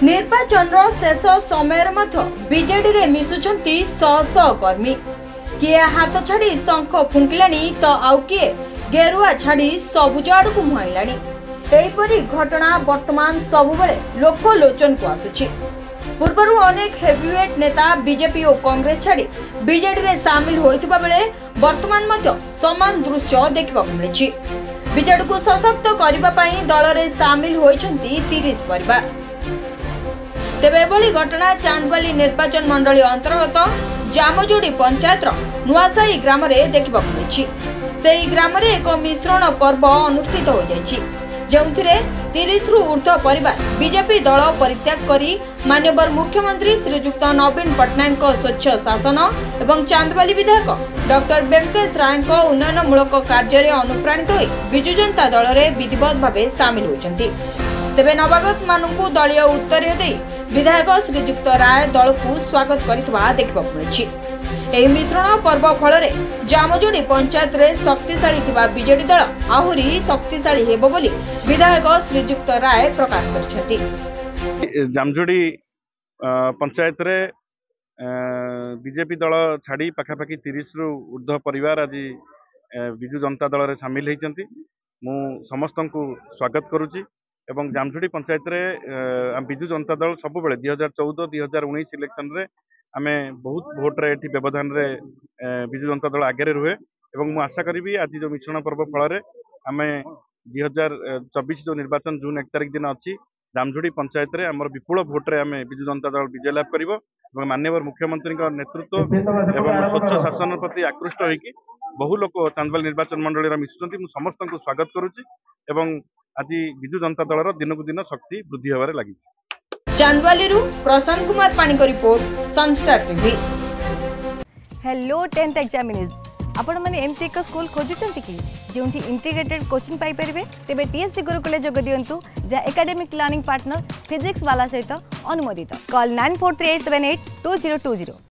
निर्वाचन शेष समय बीजेडी रे मिशुचंती शह शह कर्मी किए हाथ छाड़ी शंख फुंकिलानी तो आउ किए गेरुआ छाड़ी सबुज आड़ को मुहाइलानी। एहीपरि घटना वर्तमान सबुबले लोकलोचन को आसुछि। पूर्वरु अनेक हेवीवेट नेता बीजेपी और कांग्रेस छाड़ी बीजेडी रे सामिल होइथिबा बेले वर्तमान मध्य समान दृश्य देखिबा मिलिछि। बीजेडी को सशक्त करिबा पई दल रे सामिल होइछंती 30 परिवार। तेबे एभली घटना चांदबाली निर्वाचन मंडली अंतर्गत जामजोड़ी पंचायत नुआसाई ग्राम में देखा मिली। सेही ग्राम में एक मिश्रण पर्व अनुष्ठित हो जाइछि, जेउथिरे 30 रु ऊर्ध्व परिवार बीजेपी दल परित्याग करी माननीय मुख्यमंत्री श्रीजुक्त नवीन पट्टनायक स्वच्छ शासन एवं चांदबाली विधायक डॉक्टर वेंकटेश राय उन्नयनमूलक कार्य अनुप्राणित होई बिजु जनता दल में विधिवत भाव सामिल होइछंती। तेबे नवागत मानकु दलीय उत्तरीय दे विधायक श्रीजुक्त राय दल को स्वागत करितबा देखबा मिलिछि। एही मिश्रण पर्व फल जामजोड़ी पंचायत रे शक्तिशाली थिबा बीजेडी दल आहुरी शक्तिशाली हेबो बोली विधायक श्रीजुक्त राय प्रकाश करछथि। जामजोड़ी पंचायत रे बीजेपी दल छाड़ी पाखापाखि 30 रु ऊर्ध्व परिवार आज बिजु जनता दल रे शामिल होइछंती। मु समस्त को स्वागत करूची एवं जामजोड़ी पंचायत रे बिजु जनता दल सब बेले 2014-2019 इलेक्शन रे आमे बहुत भोट रे एठी व्यवधान रे बिजु जनता दल आगे रुहे एवं मु आशा करी आज जो मिश्रण पर्व फल रे आमे 2024 जो निर्वाचन जून 1 तारिख दिन अच्छी जामजोड़ी पंचायत रे हमर विपुल भोट रे आमे बिजु जनता दल विजय लाभ करिवो एवं माननीय मुख्यमंत्री नेतृत्व एवं स्वच्छ शासन प्रति आकृष्ट होइकी बहु लोक चांदबाली निर्वाचन मंडली मिशुचंती। मु समस्त को स्वागत करूची एवं आज बिजु जनता दल दिन को दिन शक्ति वृद्धि होबारे लागि। चांदबाली प्रशांत कुमार पानी को report Sunstar TV. Hello 10th examinees आपण माने एमसी एक स्कूल खोजुचंती कि जोंठी इंटीग्रेटेड कोचिंग पाई परिबे तेबे टीएससी गुरुकुल जोग दियंतु जा एकेडमिक लर्निंग पार्टनर फिजिक्स वाला सहित अनुमोदित। कॉल 9438782020।